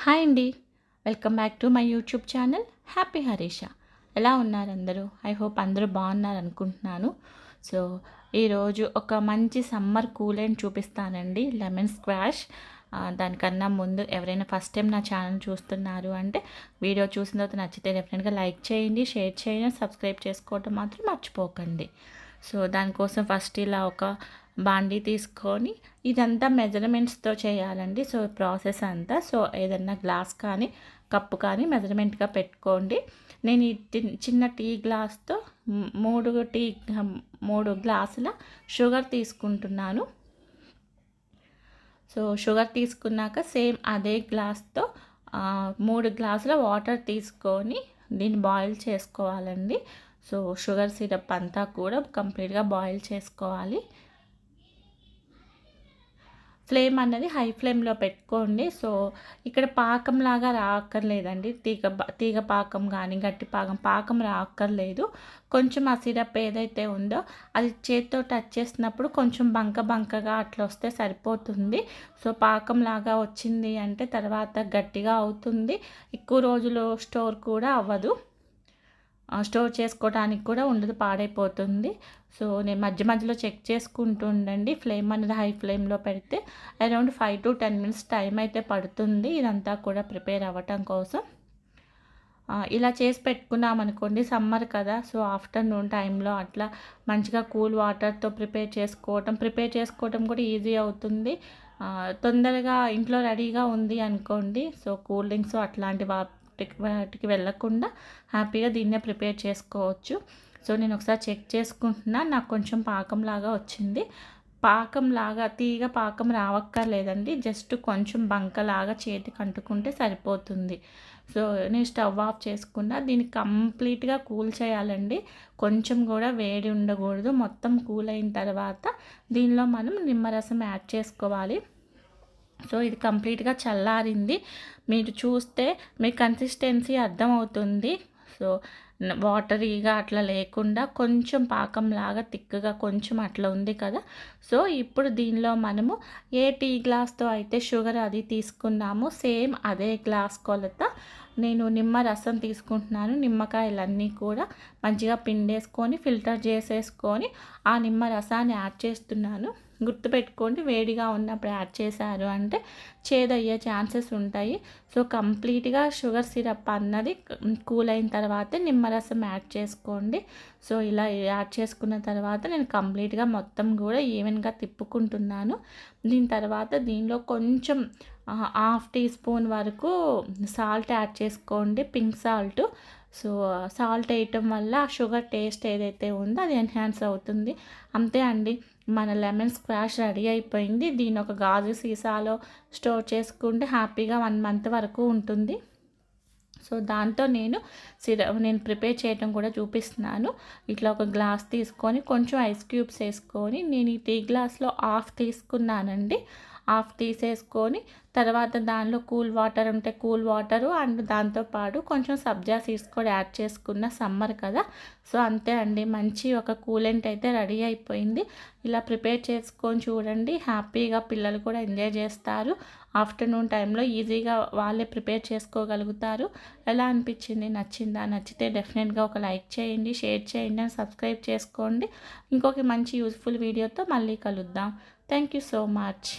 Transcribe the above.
Hi అండి. Welcome back to my YouTube channel happy Harisha. ఎలా ఉన్నారు అందరూ? ఐ హోప్ అందరూ బాగున్నారు అనుకుంటున్నాను. సో ఈరోజు ఒక మంచి సమ్మర్ కూలెంట్ చూపిస్తానండి, లెమన్ స్క్వాష్. దానికన్నా ముందు ఎవరైనా ఫస్ట్ టైం నా ఛానల్ చూస్తున్నారు అంటే వీడియో చూసిన తర్వాత నచ్చితే డెఫినెట్గా లైక్ చేయండి, షేర్ చేయండి, సబ్స్క్రైబ్ చేసుకోవడం మాత్రం మర్చిపోకండి. సో దానికోసం ఫస్ట్ ఇలా ఒక బాండీ తీసుకొని ఇదంతా మెజర్మెంట్స్తో చేయాలండి. సో ప్రాసెస్ అంతా సో ఏదన్నా గ్లాస్ కానీ కప్పు కానీ మెజర్మెంట్గా పెట్టుకోండి. నేను ఈ చిన్న టీ గ్లాస్తో మూడు గ్లాసుల షుగర్ తీసుకుంటున్నాను. సో షుగర్ తీసుకున్నాక సేమ్ అదే గ్లాస్తో 3 గ్లాసుల వాటర్ తీసుకొని దీన్ని బాయిల్ చేసుకోవాలండి. సో షుగర్ సిరప్ అంతా కూడా కంప్లీట్గా బాయిల్ చేసుకోవాలి. ఫ్లేమ్ అన్నది హై ఫ్లేమ్లో పెట్టుకోండి. సో ఇక్కడ పాకంలాగా రాక్కర్లేదండి, తీగ పాకం కానీ గట్టి పాకం రాక్కర్లేదు. కొంచెం ఆ సిరప్ ఏదైతే ఉందో అది చేత్తో టచ్ చేసినప్పుడు కొంచెం బంకగా అట్లా వస్తే సరిపోతుంది. సో పాకంలాగా వచ్చింది అంటే తర్వాత గట్టిగా అవుతుంది, ఎక్కువ రోజులు స్టోర్ కూడా అవ్వదు, స్టోర్ చేసుకోవడానికి కూడా ఉండదు, పాడైపోతుంది. సో నేను మధ్యలో చెక్ చేసుకుంటూ ఉండండి. ఫ్లేమ్ అనేది హై ఫ్లేమ్లో పెడితే అరౌండ్ 5 to 10 minutes టైం అయితే పడుతుంది ఇదంతా కూడా ప్రిపేర్ అవ్వటం కోసం. ఇలా చేసి పెట్టుకున్నాం అనుకోండి, సమ్మర్ కదా, సో ఆఫ్టర్నూన్ టైంలో అట్లా మంచిగా కూల్ వాటర్తో ప్రిపేర్ చేసుకోవటం కూడా ఈజీ అవుతుంది. తొందరగా ఇంట్లో రెడీగా ఉంది అనుకోండి, సో కూల్ డ్రింక్స్ అట్లాంటి వాటికి వెళ్ళకుండా హ్యాపీగా దీన్నే ప్రిపేర్ చేసుకోవచ్చు. సో నేను ఒకసారి చెక్ చేసుకుంటున్నా, నాకు కొంచెం పాకంలాగా వచ్చింది. తీగ పాకం రావక్కర్లేదండి, జస్ట్ కొంచెం బంకలాగా చేతికి అంటుకుంటే సరిపోతుంది. సో నేను స్టవ్ ఆఫ్ చేసుకున్నా. దీన్ని కంప్లీట్గా కూల్ చేయాలండి, కొంచెం కూడా వేడి ఉండకూడదు. మొత్తం కూల్ అయిన తర్వాత దీనిలో మనం నిమ్మరసం యాడ్ చేసుకోవాలి. సో ఇది కంప్లీట్గా చల్లారింది, మీరు చూస్తే మీ కన్సిస్టెన్సీ అర్థమవుతుంది. సో వాటరీగా అట్లా లేకుండా కొంచెం పాకంలాగా థిక్గా కొంచెం అట్లా ఉంది కదా. సో ఇప్పుడు దీనిలో మనము ఏ టీ గ్లాస్తో అయితే షుగర్ అది తీసుకున్నామో సేమ్ అదే గ్లాస్ కొలత నేను నిమ్మరసం తీసుకుంటున్నాను. నిమ్మకాయలన్నీ కూడా మంచిగా పిండేసుకొని ఫిల్టర్ చేసేసుకొని ఆ నిమ్మరసాన్ని యాడ్ చేస్తున్నాను. గుర్తుపెట్టుకోండి, వేడిగా ఉన్నప్పుడు యాడ్ చేశారు అంటే చేదయ్యే ఛాన్సెస్ ఉంటాయి. సో కంప్లీట్గా షుగర్ సిరప్ అన్నది కూల్ అయిన తర్వాత నిమ్మరసం యాడ్ చేసుకోండి. సో ఇలా యాడ్ చేసుకున్న తర్వాత నేను కంప్లీట్గా మొత్తం కూడా ఈవెన్గా తిప్పుకుంటున్నాను. దీని తర్వాత దీనిలో కొంచెం 1/2 teaspoon వరకు సాల్ట్ యాడ్ చేసుకోండి, పింక్ సాల్ట్. సో సాల్ట్ వేయటం వల్ల ఆ షుగర్ టేస్ట్ ఏదైతే ఉందో అది ఎన్హాన్స్ అవుతుంది. అంతే అండి, మన లెమన్ స్క్వాష్ రెడీ అయిపోయింది. దీని ఒక గాజు సీసాలో స్టోర్ చేసుకుంటే హ్యాపీగా 1 month వరకు ఉంటుంది. సో దాంతో నేను ప్రిపేర్ చేయడం కూడా చూపిస్తున్నాను. ఇట్లా ఒక గ్లాస్ తీసుకొని కొంచెం ఐస్ క్యూబ్స్ వేసుకొని నేను ఈ టీ గ్లాస్లో 1/2 తీసుకున్నానండి. 1/2 తీసేసుకొని తర్వాత దానిలో కూల్ వాటర్ ఉంటే కూల్ వాటరు అండ్ దాంతోపాటు కొంచెం సబ్జా సీడ్స్ కూడా యాడ్ చేసుకున్న, సమ్మర్ కదా. సో అంతే అండి, మంచి ఒక కూలెంట్ అయితే రెడీ అయిపోయింది. ఇలా ప్రిపేర్ చేసుకొని చూడండి, హ్యాపీగా పిల్లలు కూడా ఎంజాయ్ చేస్తారు. ఆఫ్టర్నూన్ టైంలో ఈజీగా వాళ్ళే ప్రిపేర్ చేసుకోగలుగుతారు. ఎలా అనిపించింది? నచ్చితే డెఫినెట్గా ఒక లైక్ చేయండి, షేర్ చేయండి అండ్ సబ్స్క్రైబ్ చేసుకోండి. ఇంకొక మంచి యూజ్ఫుల్ వీడియోతో మళ్ళీ కలుద్దాం. Thank you so much.